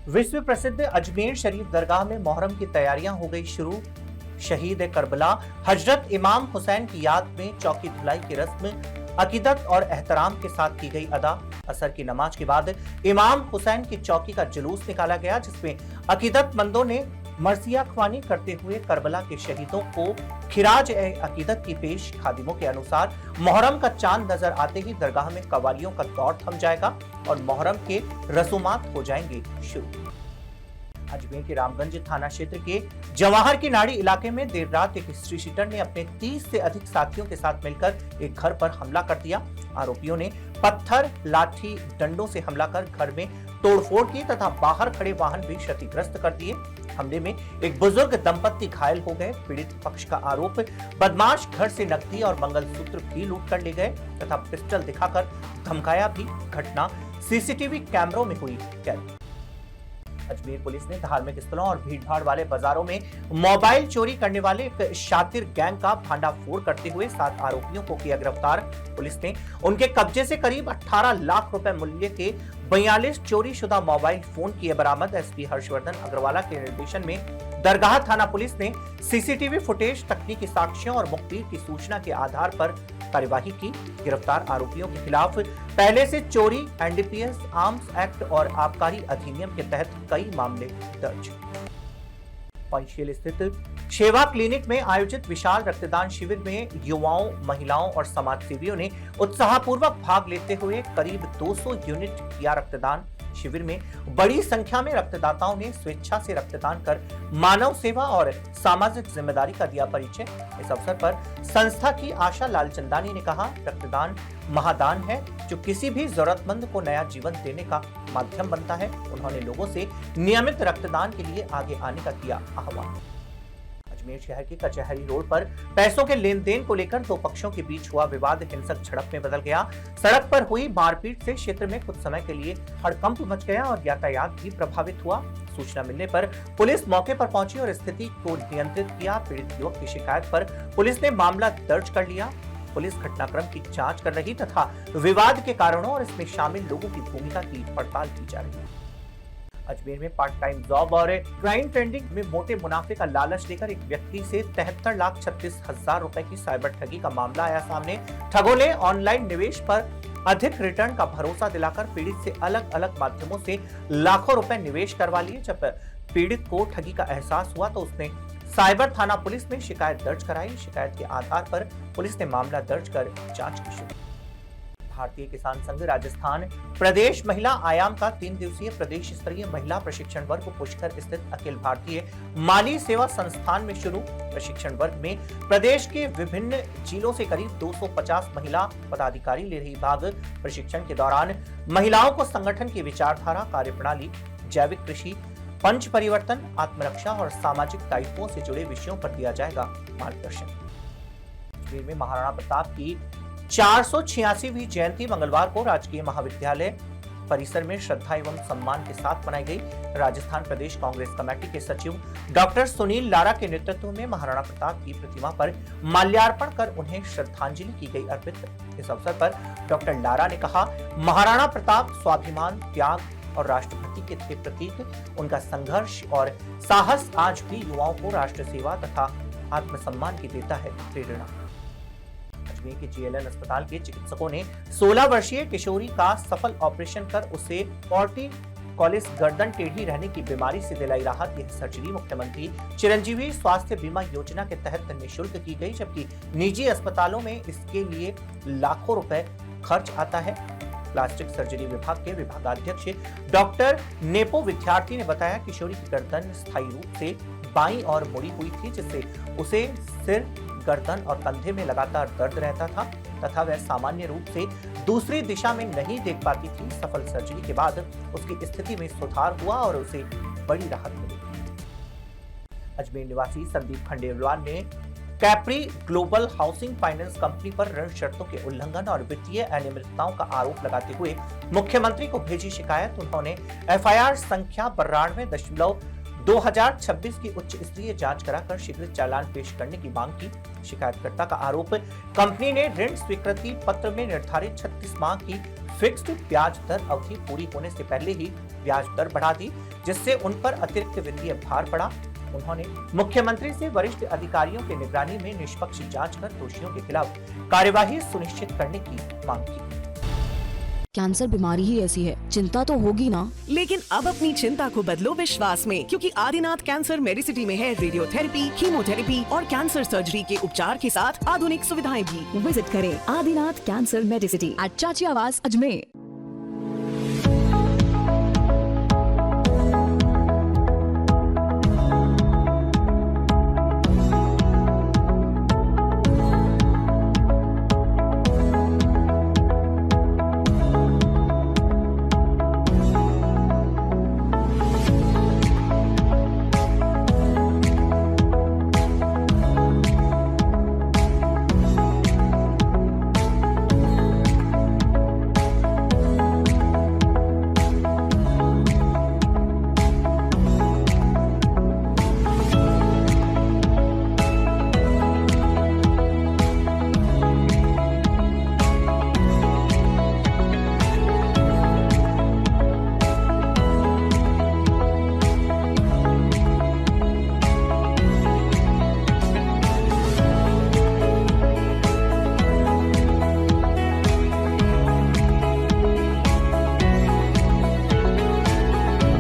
विश्व प्रसिद्ध अजमेर शरीफ दरगाह में मोहर्रम की तैयारियां हो गई शुरू। शहीद करबला हजरत इमाम हुसैन की याद में चौकी धुलाई की रस्म अकीदत और एहतराम के साथ की गई अदा। असर की नमाज के बाद इमाम हुसैन की चौकी का जुलूस निकाला गया, जिसमें अकीदतमंदों ने मरसिया ख्वानी करते हुए करबला के शहीदों को खिराज ए अकीदत की पेश। खादिमों के अनुसार मोहर्रम का चांद नजर आते ही दरगाह में कवालियों का दौर थम जाएगा और मोहर्रम के रसूमात हो जाएंगे शुरू। अजमेर के रामगंज थाना क्षेत्र के जवाहर की नाड़ी इलाके में देर रात एक स्ट्रीट शीटर ने अपने 30 से अधिक साथियों के साथ मिलकर एक घर पर हमला कर दिया। आरोपियों ने पत्थर, लाठी, डंडों से हमला कर घर में तोड़फोड़ की तथा बाहर खड़े वाहन भी क्षतिग्रस्त कर दिए। हमले में एक बुजुर्ग दंपत्ति घायल हो गए। पीड़ित पक्ष का आरोप, बदमाश घर से नकदी और मंगलसूत्र भी लूट कर ले गए तथा पिस्टल दिखाकर धमकाया भी। घटना सीसीटीवी कैमरों में हुई कैद। अजमेर पुलिस ने धार्मिक स्थलों और भीड़भाड़ वाले बाजारों में मोबाइल चोरी करने वाले एक शातिर गैंग का भांडाफोड़ करते हुए 7 आरोपियों को किया गिरफ्तार। पुलिस ने उनके कब्जे से करीब 18 लाख रुपए मूल्य के 42 चोरी शुदा मोबाइल फोन किए बरामद। एसपी हर्षवर्धन अग्रवाला के निर्देशन में दरगाह थाना पुलिस ने सीसीटीवी फुटेज, तकनीकी साक्ष्यों और मुखबिर की सूचना के आधार पर कार्यवाही की। गिरफ्तार आरोपियों के खिलाफ पहले से चोरी, एनडीपीएस, आर्म्स एक्ट और आबकारी अधिनियम के तहत कई मामले दर्ज। पंचशील स्थित शेवा क्लिनिक में आयोजित विशाल रक्तदान शिविर में युवाओं, महिलाओं और समाजसेवियों ने उत्साहपूर्वक भाग लेते हुए करीब 200 यूनिट किया रक्तदान। शिविर में बड़ी संख्या में रक्तदाताओं ने स्वेच्छा से रक्तदान कर मानव सेवा और सामाजिक जिम्मेदारी का दिया परिचय। इस अवसर पर संस्था की आशा लालचंदानी ने कहा, रक्तदान महादान है जो किसी भी जरूरतमंद को नया जीवन देने का माध्यम बनता है। उन्होंने लोगों से नियमित रक्तदान के लिए आगे आने का किया आह्वान। अजमेर शहर के कचहरी रोड पर पैसों के लेन देन को लेकर दो पक्षों के बीच हुआ विवाद हिंसक झड़प में बदल गया। सड़क पर हुई मारपीट से क्षेत्र में कुछ समय के लिए हड़कंप मच गया और यातायात भी प्रभावित हुआ। सूचना मिलने पर पुलिस मौके पर पहुंची और स्थिति को नियंत्रित किया। पीड़ित युवक की शिकायत पर पुलिस ने मामला दर्ज कर लिया। पुलिस घटनाक्रम की जांच कर रही तथा विवाद के कारणों और इसमें शामिल लोगों की भूमिका की पड़ताल की जा रही है। अजमेर में पार्ट टाइम जॉब और क्राइम ट्रेडिंग में मोटे मुनाफे का लालच देकर एक व्यक्ति से 73,36,000 रुपए की साइबर ठगी का मामला आया सामने। ठगों ने ऑनलाइन निवेश पर अधिक रिटर्न का भरोसा दिलाकर पीड़ित से अलग अलग माध्यमों से लाखों रुपए निवेश करवा लिए। जब पीड़ित को ठगी का एहसास हुआ तो उसने साइबर थाना पुलिस में शिकायत दर्ज कराई। शिकायत के आधार पर पुलिस ने मामला दर्ज कर जांच की शुरू। भारतीय किसान संघ राजस्थान प्रदेश महिला आयाम का 3 दिवसीय प्रदेश स्तरीय महिला प्रशिक्षण वर्ग पुष्कर स्थित अखिल भारतीय माली सेवा संस्थान में शुरू। प्रशिक्षण वर्ग में प्रदेश के विभिन्न जिलों से करीब 250 महिला पदाधिकारी ले रही भाग। प्रशिक्षण के दौरान महिलाओं को संगठन की विचारधारा, कार्यप्रणाली, जैविक कृषि, पंच परिवर्तन, आत्मरक्षा और सामाजिक दायित्वों से जुड़े विषयों पर दिया जाएगा मार्गदर्शन। अजमेर में महाराणा प्रताप की 486वीं जयंती मंगलवार को राजकीय महाविद्यालय परिसर में श्रद्धा एवं सम्मान के साथ मनाई गई। राजस्थान प्रदेश कांग्रेस कमेटी के सचिव डॉक्टर सुनील लारा के नेतृत्व में महाराणा प्रताप की प्रतिमा पर माल्यार्पण कर उन्हें श्रद्धांजलि की गई अर्पित। इस अवसर पर डॉक्टर लारा ने कहा, महाराणा प्रताप स्वाभिमान, त्याग और राष्ट्रभक्ति के थे प्रतीक। उनका संघर्ष और साहस आज भी युवाओं को राष्ट्र सेवा तथा आत्मसम्मान की देता है प्रेरणा। अजमेर के जीएलएन अस्पताल के चिकित्सकों ने 16 वर्षीय किशोरी का सफल ऑपरेशन कर उसे कॉलिस गर्दन टेढ़ी रहने की बीमारी से दिलाई राहत। यह सर्जरी मुख्यमंत्री चिरंजीवी स्वास्थ्य बीमा योजना के तहत निःशुल्क की गई, जबकि निजी अस्पतालों में इसके लिए लाखों रुपए खर्च आता है। प्लास्टिक सर्जरी विभाग के विभागाध्यक्ष डॉक्टर नेपो विद्यार्थी ने बताया, किशोरी की गर्दन स्थायी रूप से बाईं ओर मुड़ी हुई थी, जिससे उसे सिर, गर्दन और कंधे में लगातार दर्द रहता था तथा वह सामान्य रूप से दूसरी दिशा में नहीं देख पाती थी। सफल सर्जरी के बाद उसकी स्थिति में सुधार हुआ और उसे बड़ी राहत मिली। अजमेर निवासी संदीप खंडेलवाल ने Capri global housing finance company पर ऋण शर्तों के उल्लंघन और वित्तीय अनियमितताओं का आरोप लगाते हुए मुख्यमंत्री को भेजी शिकायत। उन्होंने एफआईआर संख्या 92.2 2026 की उच्च स्तरीय जांच कराकर शीघ्र चालान पेश करने की मांग की। शिकायतकर्ता का आरोप, कंपनी ने ऋण स्वीकृति पत्र में निर्धारित 36 माह की फिक्स्ड ब्याज दर अवधि पूरी होने से पहले ही ब्याज दर बढ़ा दी, जिससे उन पर अतिरिक्त वित्तीय भार पड़ा। उन्होंने मुख्यमंत्री से वरिष्ठ अधिकारियों की निगरानी में निष्पक्ष जांच कर दोषियों के खिलाफ कार्यवाही सुनिश्चित करने की मांग की। कैंसर बीमारी ही ऐसी है, चिंता तो होगी ना। लेकिन अब अपनी चिंता को बदलो विश्वास में, क्योंकि आदिनाथ कैंसर मेडिसिटी में है रेडियोथेरेपी, कीमोथेरेपी और कैंसर सर्जरी के उपचार के साथ आधुनिक सुविधाएं भी। विजिट करें आदिनाथ कैंसर मेडिसिटी एट चाची आवास अजमेर।